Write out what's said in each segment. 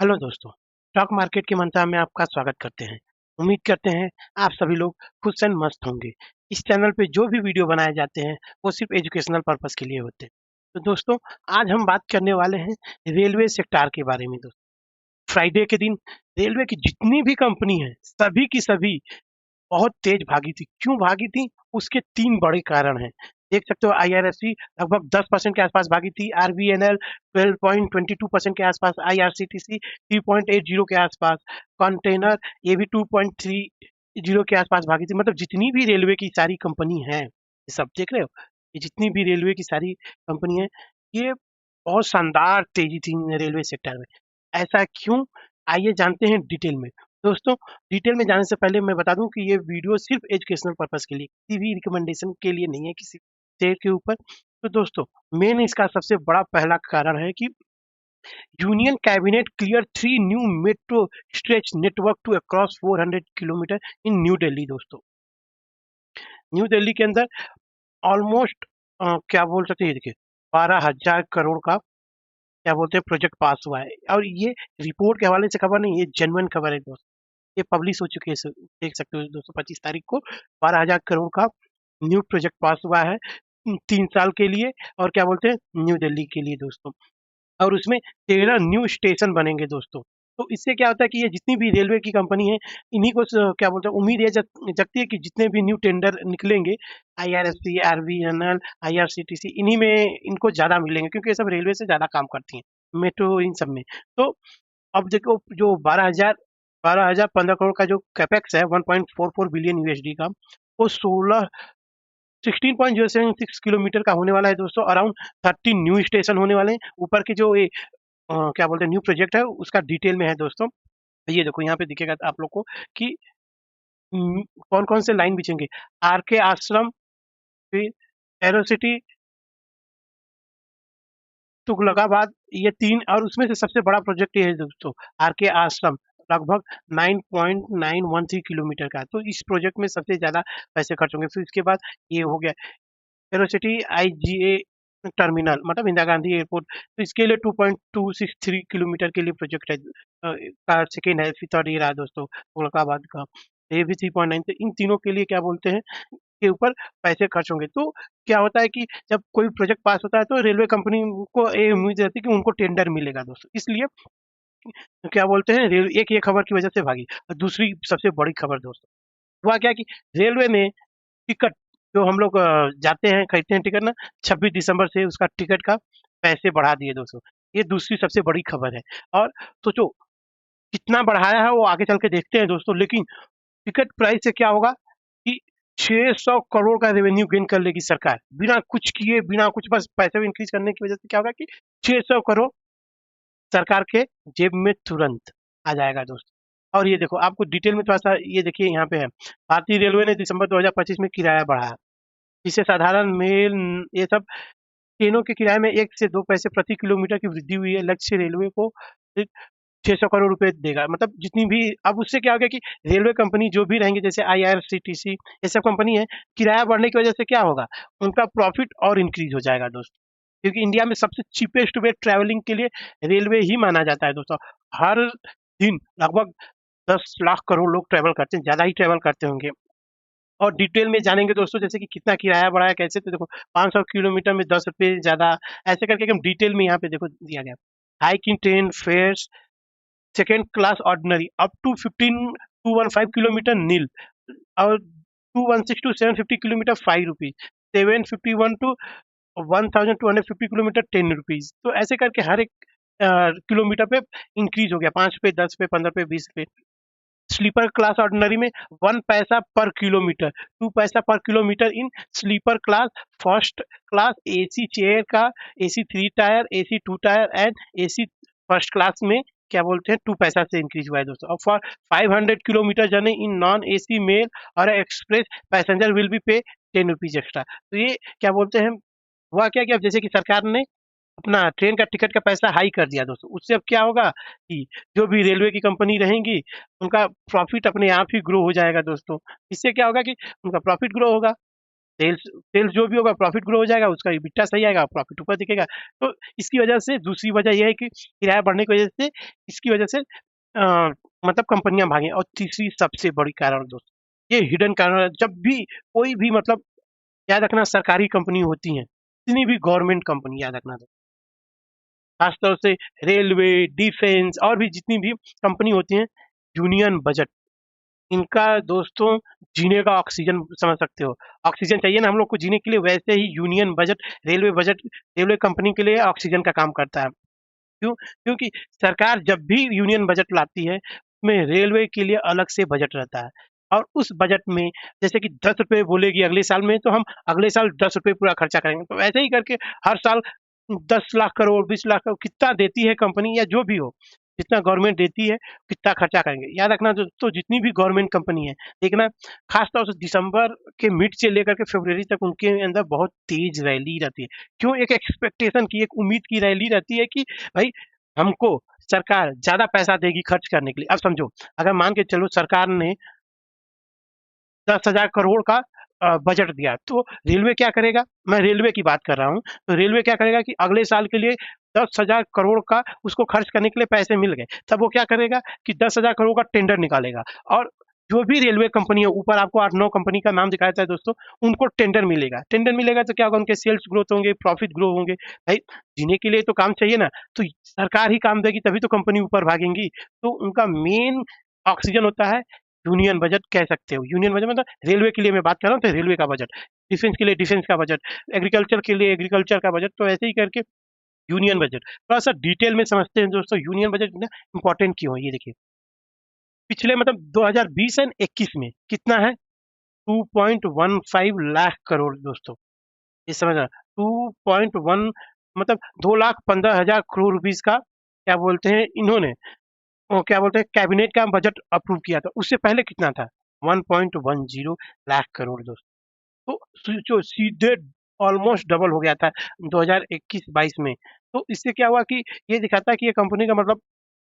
Hello दोस्तों, stock market की मंत्रा में आपका स्वागत करते हैं। उम्मीद करते हैं आप सभी लोग खुश एंड मस्त होंगे। इस चैनल पे जो भी वीडियो बनाए जाते हैं वो सिर्फ एजुकेशनल पर्पस के लिए होते हैं। तो दोस्तों, आज हम बात करने वाले हैं रेलवे सेक्टर के बारे में। दोस्तों, फ्राइडे के दिन रेलवे की जितनी भी कंपनी है सभी की सभी बहुत तेज भागी थी। क्यों भागी थी? उसके 3 बड़े कारण हैं। देख सकते हो, आईआरएससी लगभग 10% के आसपास भागी थी, आरबीएनएल 12.22% के आसपास, आईआरसीटीसी 3.80 के आसपास, कंटेनर ये भी 2.30 के आसपास भागी थी। मतलब जितनी भी रेलवे की सारी कंपनी है, ये सब देख रहे हो, ये जितनी भी रेलवे की सारी कंपनी है, ये बहुत शानदार तेजी थी रेलवे सेक्टर में। ऐसा क्यों? आइए जानते हैं डिटेल में। दोस्तों, डिटेल में जाने से पहले मैं बता दूं कि ये वीडियो सिर्फ एजुकेशनल पर्पस के लिए, किसी भी रिकमेंडेशन के लिए नहीं है किसी शेयर के ऊपर। तो दोस्तों, मेन इसका सबसे बड़ा पहला कारण है कि union cabinet clear 3 new metro stretch network to across 400 kilometer in new Delhi. दोस्तों, न्यू दिल्ली के अंदर ऑलमोस्ट क्या बोल सकते हैं, देखिए 12,000 करोड़ का क्या बोलते हैं प्रोजेक्ट पास हुआ है। और ये रिपोर्ट के हवाले से खबर नहीं, ये जेन्युइन खबर है दोस्तों। ये पब्लिश हो चुकी है, देख सकते हो 225 तारीख को 12,000 करोड़ का न्यू प्रोजेक्ट पास हुआ है 3 साल के लिए। और क्या बोलते हैं, न्यू दिल्ली के लिए दोस्तों। और उसमें 13 न्यू स्टेशन बनेंगे दोस्तों। तो इससे क्या होता है कि ये जितनी भी रेलवे की कंपनी है, इन्हीं को क्या बोलते हैं, उम्मीद है जगती है कि जितने भी न्यू टेंडर निकलेंगे, आईआरएससी, आरबीएनएल, आईआरसीटीसी, इन्हीं में इनको ज़्यादा मिलेंगे, क्योंकि ये सब रेलवे से ज़्यादा काम करती हैं, मेट्रो इन सब में। तो अब देखो, जो 12,015 करोड़ का जो कैपेक्स है 1.44 बिलियन यूएसडी का, वो 16.076 किलोमीटर का होने वाला है दोस्तों। अराउंड 30 न्यू स्टेशन होने वाले हैं। ऊपर के जो ये क्या बोलते हैं न्यू प्रोजेक्ट है, उसका डिटेल में है दोस्तों। ये देखो, यहाँ पे दिखेगा आप लोग को कि कौन कौन से लाइन बिछेंगे। आर के आश्रम, फिर एरोसिटी, तुगलकाबाद, ये 3। और उसमें से सबसे बड़ा प्रोजेक्ट ये है दोस्तों, आर के आश्रम, लगभग 9.913 किलोमीटर का। तो इस प्रोजेक्ट में सबसे ज्यादा पैसे खर्च होंगे। फिर इसके बाद ये हो गया एरोसिटी आईजीए टर्मिनल, मतलब इंदिरा गांधी एयरपोर्ट। तो इसके लिए 2.263 किलोमीटर के लिए प्रोजेक्ट है, का सेकेंड है। फिर थर्ड ये रहा दोस्तों औरंगाबाद का, ये भी 3.9। तो इन तीनों के लिए क्या बोलते हैं, के ऊपर पैसे खर्च होंगे। तो क्या होता है कि जब कोई प्रोजेक्ट पास होता है तो रेलवे कंपनी को ये उम्मीद रहती है कि उनको टेंडर मिलेगा दोस्तों। इसलिए क्या बोलते हैं, एक ये खबर की वजह से भागी। और दूसरी सबसे बड़ी खबर दोस्तों, हुआ क्या कि रेलवे ने टिकट, जो हम लोग जाते हैं खरीदते हैं टिकट ना, 26 दिसंबर से उसका टिकट का पैसे बढ़ा दिए दोस्तों। ये दूसरी सबसे बड़ी खबर है। और सोचो कितना बढ़ाया है, वो आगे चल के देखते हैं दोस्तों। लेकिन टिकट प्राइस से क्या होगा कि 600 करोड़ का रेवेन्यू गेन कर लेगी सरकार, बिना कुछ किए, बिना कुछ, बस पैसे इंक्रीज करने की वजह से क्या होगा कि 600 करोड़ सरकार के जेब में तुरंत आ जाएगा दोस्तों। और ये देखो, आपको डिटेल में थोड़ा सा ये देखिए, यहाँ पे है, भारतीय रेलवे ने दिसंबर 2025 में किराया बढ़ाया, जिससे साधारण मेल ये सब ट्रेनों के किराए में 1 से 2 पैसे प्रति किलोमीटर की वृद्धि हुई है। लक्ष्य रेलवे को 600 करोड़ रुपए देगा। मतलब जितनी भी, अब उससे क्या हो गया कि रेलवे कंपनी जो भी रहेंगे, जैसे आईआरसीटीसी, ये सब कंपनी है, किराया बढ़ने की वजह से क्या होगा, उनका प्रॉफिट और इंक्रीज हो जाएगा दोस्तों। क्योंकि इंडिया में सबसे चीपेस्ट वे ट्रैवलिंग के लिए रेलवे ही माना जाता है दोस्तों। हर दिन लगभग 10 लाख करोड़ लोग ट्रैवल करते हैं, ज्यादा ही ट्रैवल करते होंगे। और डिटेल में जानेंगे दोस्तों, जैसे कि कितना किराया बढ़ा है, कैसे। तो देखो, 500 किलोमीटर में 10 रुपये ज्यादा, ऐसे करके हम डिटेल में यहाँ पे देखो दिया गया। Hike in train fares, second class ordinary up to 15,215 kilometre nil, और 216 to 750 kilometre 5 rupees, 751 to 1,250 kilometre 10 rupees. तो ऐसे करके हर एक किलोमीटर पे इंक्रीज हो गया, 5 रुपये, 10 रुपये, 15 रुपये, 20 रुपये। स्लीपर क्लास ऑर्डिनरी में 1 पैसा पर किलोमीटर, 2 पैसा पर kilometre in sleeper class. First class AC chair का, AC 3 tier, AC 2 tier and AC first class में क्या बोलते हैं 2 पैसा से इंक्रीज हुआ है दोस्तों। और for 500 kilometer journey in non AC mail और express passenger will be pay 10 rupees extra. तो ये क्या बोलते हैं, हुआ क्या कि अब जैसे कि सरकार ने अपना ट्रेन का टिकट का पैसा हाई कर दिया दोस्तों। उससे अब क्या होगा कि जो भी रेलवे की कंपनी रहेंगी, उनका प्रॉफिट अपने आप ही ग्रो हो जाएगा दोस्तों। इससे क्या होगा कि उनका प्रॉफिट ग्रो होगा, सेल्स सेल्स जो भी होगा प्रॉफिट ग्रो हो जाएगा, उसका EBITDA सही आएगा, प्रॉफिट ऊपर दिखेगा। तो इसकी वजह से दूसरी वजह यह है कि किराया बढ़ने की वजह से इसकी वजह से मतलब कंपनियां भागे। और तीसरी सबसे बड़ी कारण दोस्त, ये हिडन कारण है, जब भी कोई भी मतलब याद रखना सरकारी कंपनी होती है, जितनी भी गवर्नमेंट कंपनी याद रखना, खासतौर से रेलवे, डिफेंस और भी जितनी भी कंपनी होती हैं, यूनियन बजट इनका दोस्तों जीने का ऑक्सीजन समझ सकते हो। ऑक्सीजन चाहिए ना हम लोग को जीने के लिए, वैसे ही यूनियन बजट रेलवे कंपनी के लिए ऑक्सीजन का काम करता है। क्यों? क्योंकि सरकार जब भी यूनियन बजट लाती है, उसमें रेलवे के लिए अलग से बजट रहता है। और उस बजट में जैसे कि 10 रुपये बोलेगी अगले साल में, तो हम अगले साल 10 रुपये पूरा खर्चा करेंगे। तो ऐसे ही करके हर साल 10 लाख करोड़ 20 लाख करोड़ कितना देती है कंपनी या जो भी हो, जितना गवर्नमेंट देती है कितना खर्चा करेंगे। याद रखना दोस्तों, जितनी भी गवर्नमेंट कंपनी है, देखना खासतौर से दिसंबर के मिड से लेकर के फरवरी तक उनके अंदर बहुत तेज रैली रहती है। क्यों? एक एक्सपेक्टेशन की, एक उम्मीद की रैली रहती है कि भाई हमको सरकार ज्यादा पैसा देगी खर्च करने के लिए। अब समझो, अगर मान के चलो सरकार ने 10,000 करोड़ का बजट दिया, तो रेलवे क्या करेगा? मैं रेलवे की बात कर रहा हूँ। तो रेलवे क्या करेगा कि अगले साल के लिए 10,000 करोड़ का उसको खर्च करने के लिए पैसे मिल गए, तब वो क्या करेगा कि 10,000 करोड़ का टेंडर निकालेगा। और जो भी रेलवे कंपनी है, ऊपर आपको 8-9 कंपनी का नाम दिखाया था दोस्तों, उनको टेंडर मिलेगा। टेंडर मिलेगा तो क्या होगा? उनके सेल्स ग्रोथ होंगे, प्रॉफिट ग्रो होंगे। भाई जीने के लिए तो काम चाहिए ना, तो सरकार ही काम देगी तभी तो कंपनी ऊपर भागेंगी। तो उनका मेन ऑक्सीजन होता है यूनियन बजट, कह सकते हो। यूनियन बजट मतलब रेलवे के लिए मैं बात कर रहा हूँ, तो रेलवे का बजट, डिफेंस के लिए डिफेंस का बजट, एग्रीकल्चर के लिए एग्रीकल्चर का बजट। तो ऐसे ही करके यूनियन बजट थोड़ा सा डिटेल में समझते हैं दोस्तों। यूनियन बजट ना इंपॉर्टेंट क्यों है, ये देखिए। पिछले मतलब 2020 एंड 21 में कितना है? 2.15 लाख करोड़ दोस्तों, ये समझना। 2.1 मतलब 2,15,000 करोड़ रुपीज का क्या बोलते हैं इन्होंने, वो क्या बोलते हैं कैबिनेट का बजट अप्रूव किया था। उससे पहले कितना था? 1.10 लाख करोड़ दोस्तों। तो जो सीधे ऑलमोस्ट डबल हो गया था 2021-22 में। तो इससे क्या हुआ कि ये दिखाता है कि ये कंपनी का मतलब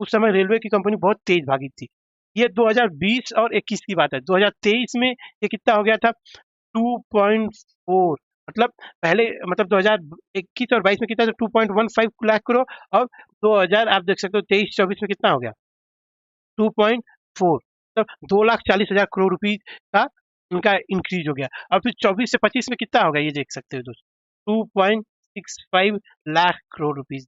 उस समय रेलवे की कंपनी बहुत तेज भागी थी। ये 2020 और 21 की बात है। 2023 में ये कितना हो गया था? 2.4, मतलब पहले मतलब 2021 और 22 में कितना था? 2.15 लाख करोड़। और 2000 आप देख सकते हो 23-24 में कितना हो गया? 2.4, मतलब 2,40,000 करोड़ रुपीज का उनका इंक्रीज हो गया। और फिर 24 से 25 में कितना होगा ये देख सकते हो दोस्तों, 2.65 लाख करोड़ रुपीज।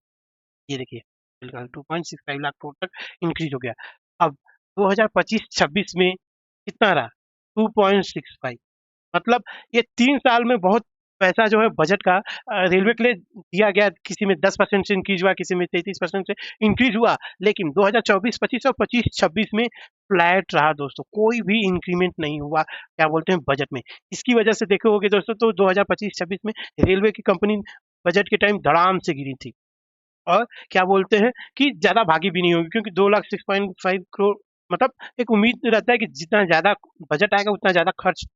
ये देखिए, 2.65 लाख करोड़ तक इंक्रीज हो गया। अब 2025-26 में कितना रहा? 2.65। मतलब ये 3 साल में बहुत पैसा जो है बजट का रेलवे के लिए दिया गया। किसी में 10% से इंक्रीज हुआ, किसी में 33% से इंक्रीज हुआ। लेकिन 2024-25 और 25-26 में फ्लैट रहा दोस्तों, कोई भी इंक्रीमेंट नहीं हुआ क्या बोलते हैं बजट में। इसकी वजह से देखे होगे दोस्तों, तो 2025-26 में रेलवे की कंपनी बजट के टाइम धड़ाम से गिरी थी। और क्या बोलते हैं कि ज्यादा भागी भी नहीं होगी, क्योंकि 2,06.5 करोड़, मतलब एक उम्मीद रहता है कि जितना ज्यादा बजट आएगा उतना ज्यादा खर्च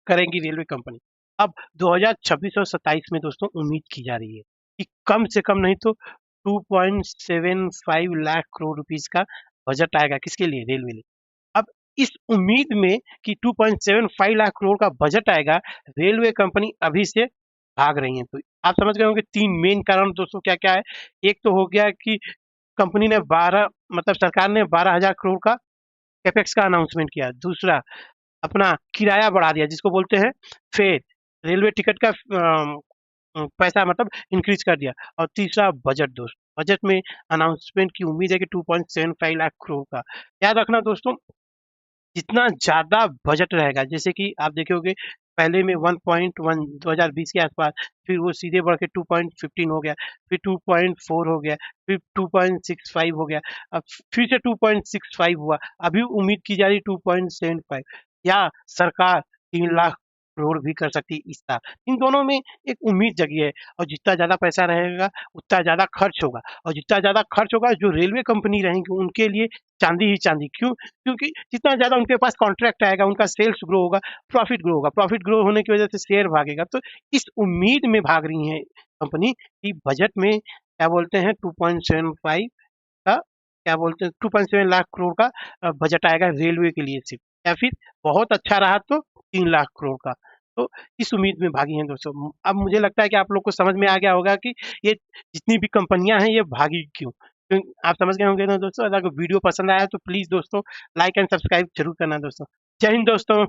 करेंगी रेलवे कंपनी। अब 2026 और 27 में दोस्तों उम्मीद की जा रही है कि कम से कम नहीं तो 2.75 लाख करोड़ रुपीस का बजट आएगा। किसके लिए? रेलवे लिए। अब इस उम्मीद में कि 2.75 लाख करोड़ का बजट आएगा, रेलवे कंपनी अभी से भाग रही है। तो आप समझ गए होंगे 3 मेन कारण दोस्तों क्या क्या है। एक तो हो गया कि कंपनी ने 12 मतलब सरकार ने 12,000 करोड़ का कैपेक्स का अनाउंसमेंट किया। दूसरा, अपना किराया बढ़ा दिया, जिसको बोलते हैं फेयर, रेलवे टिकट का पैसा मतलब इंक्रीज कर दिया। और तीसरा बजट दोस्त, बजट में अनाउंसमेंट की उम्मीद है कि 2.75 लाख करोड़ का। याद रखना दोस्तों, जितना ज्यादा बजट रहेगा, जैसे कि आप देखोगे पहले में 1.1 2020 के आसपास, फिर वो सीधे बढ़ के 2.15 हो गया, फिर 2.4 हो गया, फिर 2.65 हो गया, अब फिर से 2.65 हुआ। अभी उम्मीद की जा रही 2.75, या सरकार 3 लाख करोड़ भी कर सकती है इस साल। इन दोनों में एक उम्मीद जगी है। और जितना ज्यादा पैसा रहेगा उतना ज्यादा खर्च होगा, और जितना ज्यादा खर्च होगा जो रेलवे कंपनी रहेंगी उनके लिए चांदी ही चांदी। क्यों? क्योंकि जितना ज्यादा उनके पास कॉन्ट्रैक्ट आएगा, उनका सेल्स ग्रो होगा, प्रॉफिट ग्रो होगा, प्रॉफिट ग्रो होने की वजह से शेयर भागेगा। तो इस उम्मीद में भाग रही है कंपनी कि बजट में क्या बोलते हैं 2.75 का, क्या बोलते हैं 2.7 लाख करोड़ का बजट आएगा रेलवे के लिए सिर्फ, या फिर बहुत अच्छा रहा तो 3 लाख करोड़ का। तो इस उम्मीद में भागी हैं दोस्तों। अब मुझे लगता है कि आप लोग को समझ में आ गया होगा कि ये जितनी भी कंपनियां हैं ये भागी क्यों। तो आप समझ गए होंगे ना दोस्तों। अगर वीडियो पसंद आया तो प्लीज दोस्तों लाइक एंड सब्सक्राइब जरूर करना दोस्तों। जय हिंद दोस्तों।